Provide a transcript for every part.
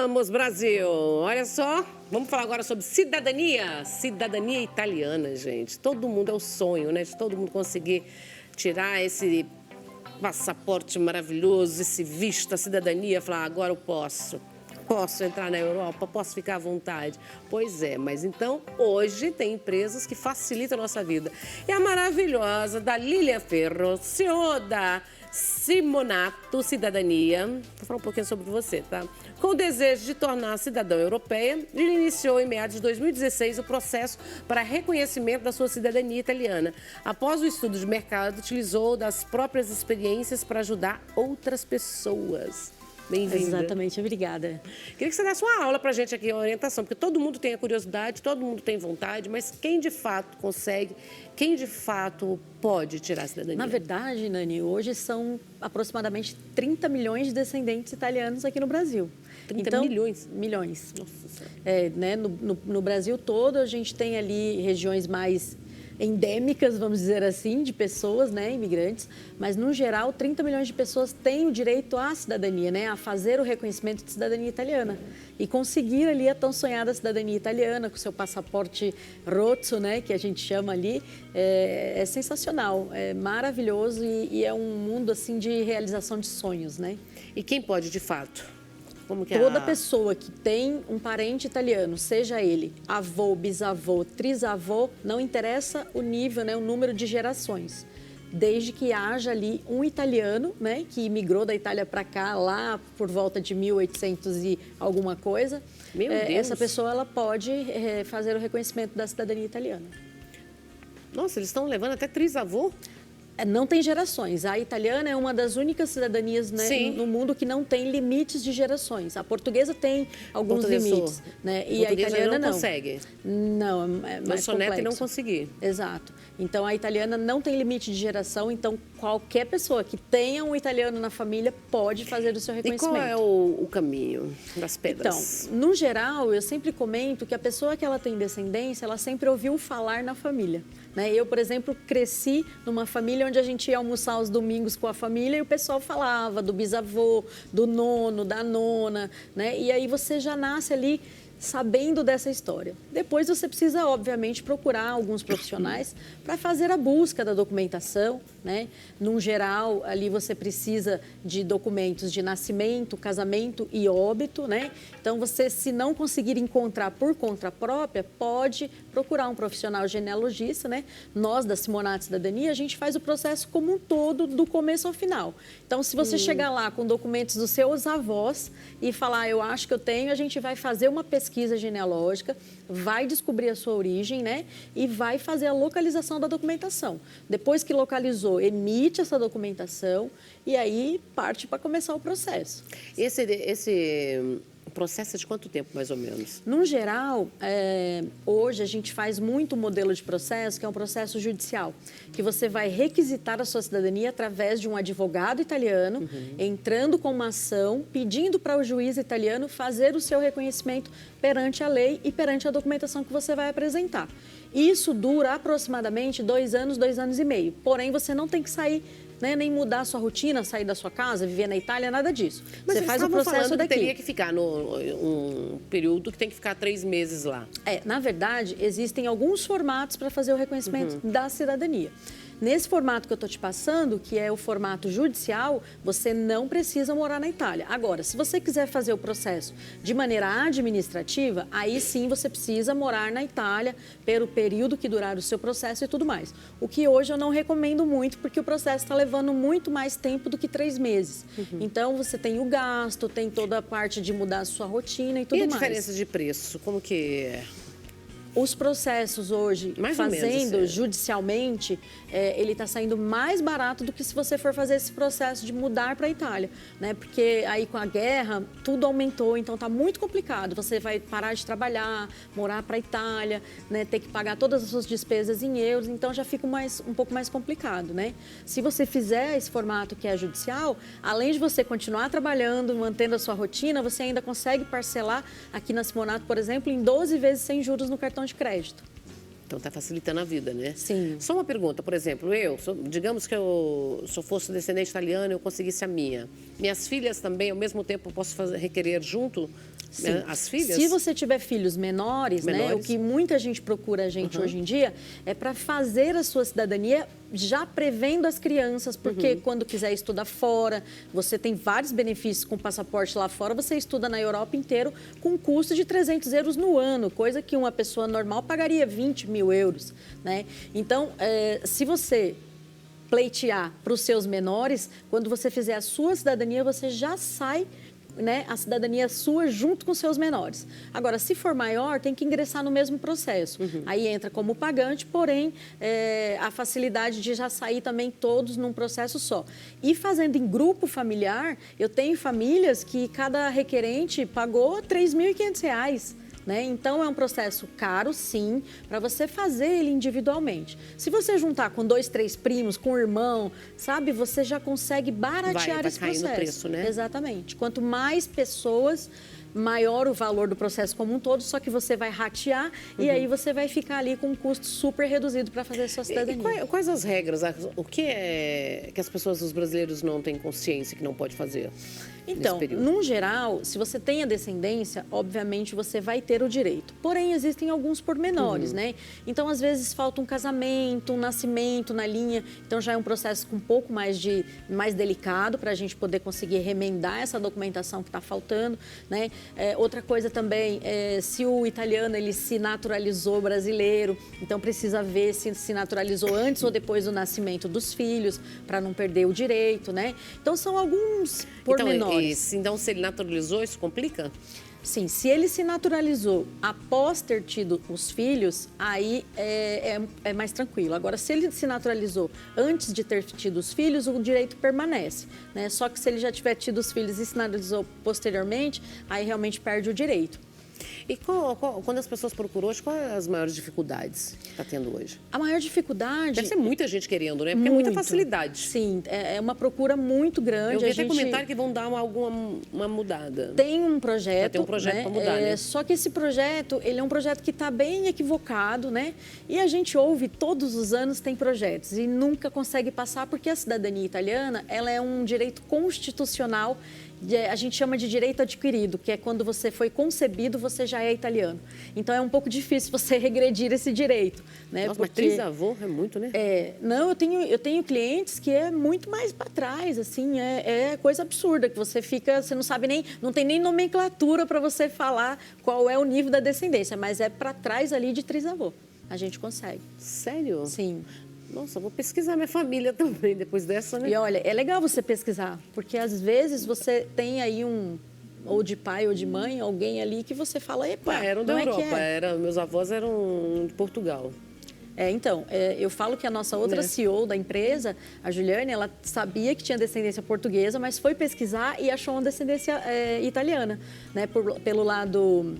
Vamos, Brasil! Olha só, vamos falar agora sobre cidadania. Cidadania italiana, gente. Todo mundo é o sonho, né? De todo mundo conseguir tirar esse passaporte maravilhoso, esse visto, a cidadania. Falar, agora eu posso. Posso entrar na Europa, posso ficar à vontade. Pois é, mas então hoje tem empresas que facilitam a nossa vida. E a maravilhosa da Lilian Ferro, CEO da Simonato Cidadania. Vou falar um pouquinho sobre você, tá? Com o desejo de tornar cidadã europeia, ele iniciou em meados de 2016 o processo para reconhecimento da sua cidadania italiana. Após o estudo de mercado, utilizou das próprias experiências para ajudar outras pessoas. Bem-vinda. Exatamente, obrigada. Queria que você desse uma aula para a gente aqui, uma orientação, porque todo mundo tem a curiosidade, todo mundo tem vontade, mas quem de fato consegue, quem de fato pode tirar a cidadania? Na verdade, Nani, hoje são aproximadamente 30 milhões de descendentes italianos aqui no Brasil. 30 milhões? Milhões. Nossa Senhora. Né, no Brasil todo, a gente tem ali regiões mais endêmicas, vamos dizer assim, de pessoas, né, imigrantes, mas no geral 30 milhões de pessoas têm o direito à cidadania, né, a fazer o reconhecimento de cidadania italiana e conseguir ali a tão sonhada cidadania italiana com seu passaporte rozzo, né, que a gente chama ali, é sensacional, é maravilhoso e é um mundo assim de realização de sonhos, né? E quem pode de fato? Como que Toda pessoa que tem um parente italiano, seja ele avô, bisavô, trisavô, não interessa o nível, né, o número de gerações. Desde que haja ali um italiano, né, que imigrou da Itália para cá, lá por volta de 1800 e alguma coisa, Meu Deus. essa pessoa ela pode fazer o reconhecimento da cidadania italiana. Nossa, eles estão levando até trisavô? Não tem gerações. A italiana é uma das únicas cidadanias, né, no mundo que não tem limites de gerações. A portuguesa tem alguns limites, né? E a italiana não consegue. Não, é mais Eu sou neta e não complexo. consegui. Exato. Então, a italiana não tem limite de geração, então qualquer pessoa que tenha um italiano na família pode fazer o seu E reconhecimento. qual é o caminho das pedras? Então, no geral, eu sempre comento que a pessoa que ela tem descendência, ela sempre ouviu falar na família, né? Eu, por exemplo, cresci numa família onde a gente ia almoçar aos domingos com a família e o pessoal falava do bisavô, do nono, da nona, né? E aí você já nasce ali sabendo dessa história. Depois você precisa, obviamente, procurar alguns profissionais para fazer a busca da documentação, né? Num geral, ali você precisa de documentos de nascimento, casamento e óbito, né? Então, você, se não conseguir encontrar por conta própria, pode procurar um profissional genealogista, né? Nós, da Simonato Cidadania, a gente faz o processo como um todo, do começo ao final. Então, se você chegar lá com documentos dos seus avós e falar, eu acho que eu tenho, a gente vai fazer uma pesquisa genealógica, vai descobrir a sua origem, né? E vai fazer a localização da documentação. Depois que localizou, emite essa documentação e aí parte para começar o processo. Esse processo é de quanto tempo, mais ou menos? No geral, hoje a gente faz muito modelo de processo, que é um processo judicial, que você vai requisitar a sua cidadania através de um advogado italiano, entrando com uma ação, pedindo para o juiz italiano fazer o seu reconhecimento perante a lei e perante a documentação que você vai apresentar. Isso dura aproximadamente 2 anos, 2 anos e meio. Porém, você não tem que sair, né, nem mudar a sua rotina, sair da sua casa, viver na Itália, nada disso. Mas você faz o processo daqui. Que teria que ficar um período que tem que ficar 3 meses lá. Na verdade, existem alguns formatos para fazer o reconhecimento da cidadania. Nesse formato que eu estou te passando, que é o formato judicial, você não precisa morar na Itália. Agora, se você quiser fazer o processo de maneira administrativa, aí sim você precisa morar na Itália pelo período que durar o seu processo e tudo mais. O que hoje eu não recomendo muito, porque o processo está levando muito mais tempo do que 3 meses. Então, você tem o gasto, tem toda a parte de mudar a sua rotina e tudo mais. E a diferença de preço? Como que é? Os processos hoje, fazendo judicialmente, ele está saindo mais barato do que se você for fazer esse processo de mudar para a Itália, né? Porque aí com a guerra, tudo aumentou, então está muito complicado. Você vai parar de trabalhar, morar para a Itália, né? Ter que pagar todas as suas despesas em euros, então já fica um pouco mais complicado, né? Se você fizer esse formato que é judicial, além de você continuar trabalhando, mantendo a sua rotina, você ainda consegue parcelar aqui na Simonato, por exemplo, em 12 vezes sem juros no cartão de crédito. Então, está facilitando a vida, né? Sim. Só uma pergunta, por exemplo, digamos que se eu fosse descendente italiano e eu conseguisse a minha. Minhas filhas também, ao mesmo tempo, eu posso requerer junto? Sim. As filhas? Se você tiver filhos menores, né, o que muita gente procura a gente hoje em dia é para fazer a sua cidadania já prevendo as crianças, porque quando quiser estudar fora, você tem vários benefícios com passaporte lá fora, você estuda na Europa inteiro com custo de 300 euros no ano, coisa que uma pessoa normal pagaria 20 mil euros, né? Então, se você pleitear para os seus menores, quando você fizer a sua cidadania, você já sai, né, a cidadania sua junto com seus menores. Agora, se for maior, tem que ingressar no mesmo processo. Aí entra como pagante, porém, a facilidade de já sair também todos num processo só. E fazendo em grupo familiar, eu tenho famílias que cada requerente pagou R$ 3.500. Né? Então, é um processo caro, sim, para você fazer ele individualmente. Se você juntar com 2, 3 primos, com o irmão, sabe, você já consegue baratear esse processo. Vai cair no preço, né? Exatamente. Quanto mais pessoas, maior o valor do processo como um todo, só que você vai ratear e aí você vai ficar ali com um custo super reduzido para fazer a sua cidadania. E quais as regras? O que é que as pessoas, os brasileiros, não têm consciência que não pode fazer? Então, num geral, se você tem a descendência, obviamente você vai ter o direito. Porém, existem alguns pormenores, né? Então, às vezes, falta um casamento, um nascimento na linha. Então, já é um processo com um pouco mais delicado para a gente poder conseguir remendar essa documentação que está faltando, né? Outra coisa também, se o italiano ele se naturalizou brasileiro, então precisa ver se naturalizou antes ou depois do nascimento dos filhos, para não perder o direito, né? Então, são alguns pormenores. Então, se ele naturalizou, isso complica? Sim, se ele se naturalizou após ter tido os filhos, aí é mais tranquilo. Agora, se ele se naturalizou antes de ter tido os filhos, o direito permanece, né? Só que se ele já tiver tido os filhos e se naturalizou posteriormente, aí realmente perde o direito. E quando as pessoas procuram hoje, quais as maiores dificuldades que está tendo hoje? A maior dificuldade... Deve ser muita gente querendo, né? Porque é muita facilidade. Sim, é uma procura muito grande. Eu vi até comentário que vão dar uma mudada. Tem um projeto. Tem um projeto, né, para mudar, né? Só que esse projeto, ele é um projeto que está bem equivocado, né? E a gente ouve, todos os anos tem projetos e nunca consegue passar porque a cidadania italiana, ela é um direito constitucional. A gente chama de direito adquirido, que é quando você foi concebido, você já é italiano. Então, é um pouco difícil você regredir esse direito, né? Nossa, porque... mas trisavô é muito, né? Não, eu tenho clientes que é muito mais para trás, assim, é coisa absurda, que você fica, você não sabe nem, não tem nem nomenclatura para você falar qual é o nível da descendência, mas é para trás ali de trisavô. A gente consegue. Sério? Sim. Nossa, vou pesquisar minha família também depois dessa, né? E olha, é legal você pesquisar, porque às vezes você tem aí ou de pai ou de mãe, alguém ali que você fala, epa, eram da Europa, meus avós eram de Portugal. Então, eu falo que a nossa outra CEO da empresa, a Juliane, ela sabia que tinha descendência portuguesa, mas foi pesquisar e achou uma descendência italiana, né? Pelo lado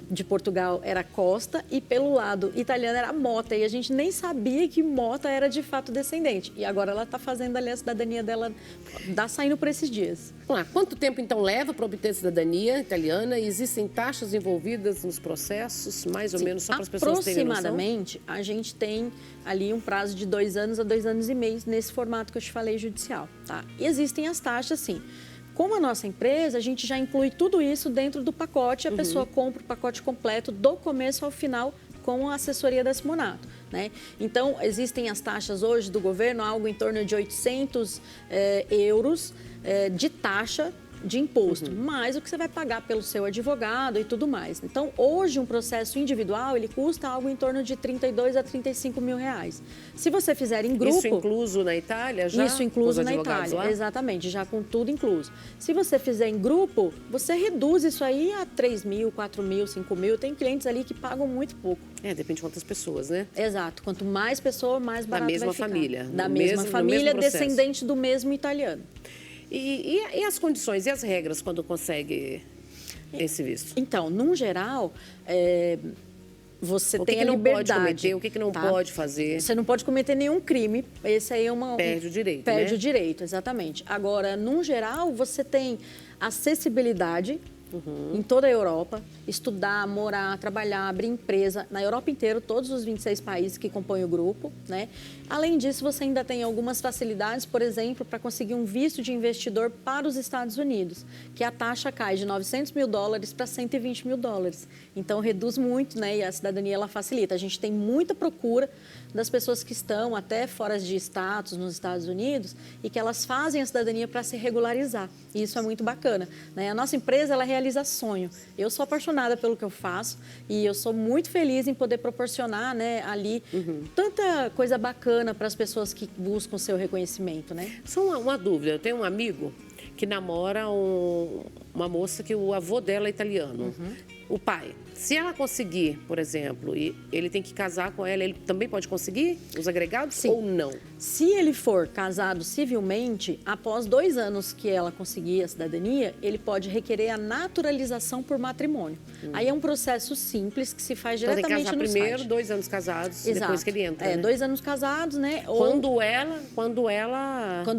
de Portugal era Costa e pelo lado italiano era Mota. E a gente nem sabia que Mota era de fato descendente. E agora ela está fazendo ali a cidadania dela, está saindo por esses dias. Quanto tempo então leva para obter cidadania italiana? E existem taxas envolvidas nos processos, mais ou menos, só para as pessoas terem noção? Aproximadamente, a gente tem ali um prazo de 2 anos a 2 anos e meio nesse formato que eu te falei, judicial. Tá? E existem as taxas, sim. Como a nossa empresa, a gente já inclui tudo isso dentro do pacote, a pessoa compra o pacote completo do começo ao final com a assessoria da Simonato, né? Então, existem as taxas hoje do governo, algo em torno de 800 euros de taxa de imposto, mais o que você vai pagar pelo seu advogado e tudo mais. Então, hoje, um processo individual, ele custa algo em torno de 32 a 35 mil reais. Se você fizer em grupo... Isso incluso na Itália já? Isso incluso na Itália, lá? Exatamente, já com tudo incluso. Se você fizer em grupo, você reduz isso aí a 3 mil, 4 mil, 5 mil. Tem clientes ali que pagam muito pouco. Depende de quantas pessoas, né? Exato. Quanto mais pessoa, mais barato vai ficar. Da mesma família. Da mesma família, descendente do mesmo italiano. E as condições e as regras quando consegue esse visto? Então, num geral, você tem a liberdade. O que não pode cometer, o que não pode fazer? Você não pode cometer nenhum crime. Esse aí é perde o direito, Perde o direito, exatamente. Agora, num geral, você tem acessibilidade, em toda a Europa, estudar, morar, trabalhar, abrir empresa, na Europa inteira, todos os 26 países que compõem o grupo, né? Além disso, você ainda tem algumas facilidades, por exemplo, para conseguir um visto de investidor para os Estados Unidos, que a taxa cai de $900 mil para $120 mil. Então, reduz muito, né? E a cidadania, ela facilita. A gente tem muita procura das pessoas que estão até fora de status nos Estados Unidos e que elas fazem a cidadania para se regularizar. E isso é muito bacana, né? A nossa empresa, ela realiza sonho. Eu sou apaixonada pelo que eu faço e eu sou muito feliz em poder proporcionar, né, ali tanta coisa bacana para as pessoas que buscam o seu reconhecimento, né? Só uma dúvida, eu tenho um amigo que namora uma moça que o avô dela é italiano. O pai, se ela conseguir, por exemplo, e ele tem que casar com ela, ele também pode conseguir os agregados? Sim. Ou não? Se ele for casado civilmente, após 2 anos que ela conseguir a cidadania, ele pode requerer a naturalização por matrimônio. Aí é um processo simples que se faz Então tem diretamente que casar no primeiro, site. 2 anos casados, Exato. depois que ele entra, né? 2 anos casados, né? Ou Quando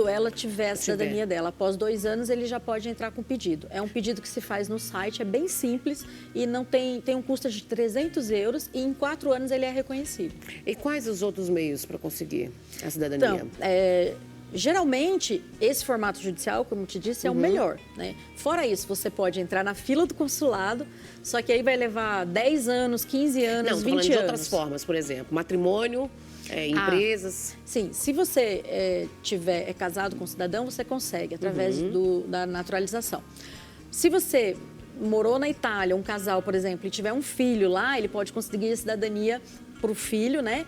ela tiver a cidadania dela, após 2 anos, ele já pode entrar com pedido. É um pedido que se faz no site, é bem simples e não tem um custo de €300 e em 4 anos ele é reconhecido. E quais os outros meios para conseguir a cidadania? Então, geralmente, esse formato judicial, como eu te disse, é o melhor, né? Fora isso, você pode entrar na fila do consulado, só que aí vai levar 10 anos, 15 anos, Não, 20 falando anos. de outras formas, por exemplo, matrimônio, empresas. Sim, se você é casado com um cidadão, você consegue, através da naturalização. Se você morou na Itália, um casal, por exemplo, e tiver um filho lá, ele pode conseguir a cidadania para o filho, né,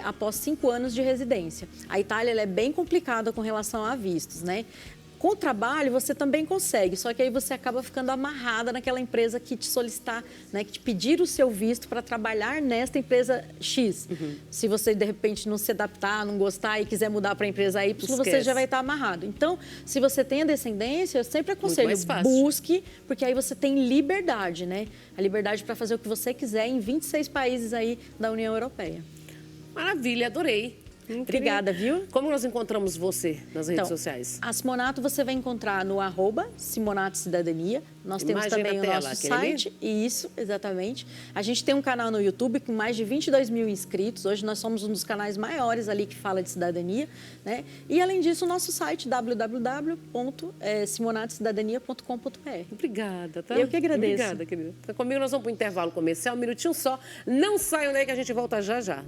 após 5 anos de residência. A Itália, ela é bem complicada com relação a vistos, né? Com o trabalho, você também consegue, só que aí você acaba ficando amarrada naquela empresa que te solicitar, né, que te pedir o seu visto para trabalhar nesta empresa X. Se você, de repente, não se adaptar, não gostar e quiser mudar para a empresa Y, você já vai estar amarrado. Então, se você tem a descendência, eu sempre aconselho, busque, porque aí você tem liberdade, né? A liberdade para fazer o que você quiser em 26 países aí da União Europeia. Maravilha, adorei. Obrigada, viu? Como nós encontramos você nas redes sociais? A Simonato você vai encontrar no @Simonato Cidadania. Nós temos também o nosso site. Isso, exatamente. A gente tem um canal no YouTube com mais de 22 mil inscritos. Hoje nós somos um dos canais maiores ali que fala de cidadania, né? E, além disso, o nosso site, www.simonatocidadania.com.br. Obrigada, tá? Eu que agradeço. Obrigada, querida. Comigo nós vamos para o intervalo comercial, um minutinho só. Não saiam daí que a gente volta já já.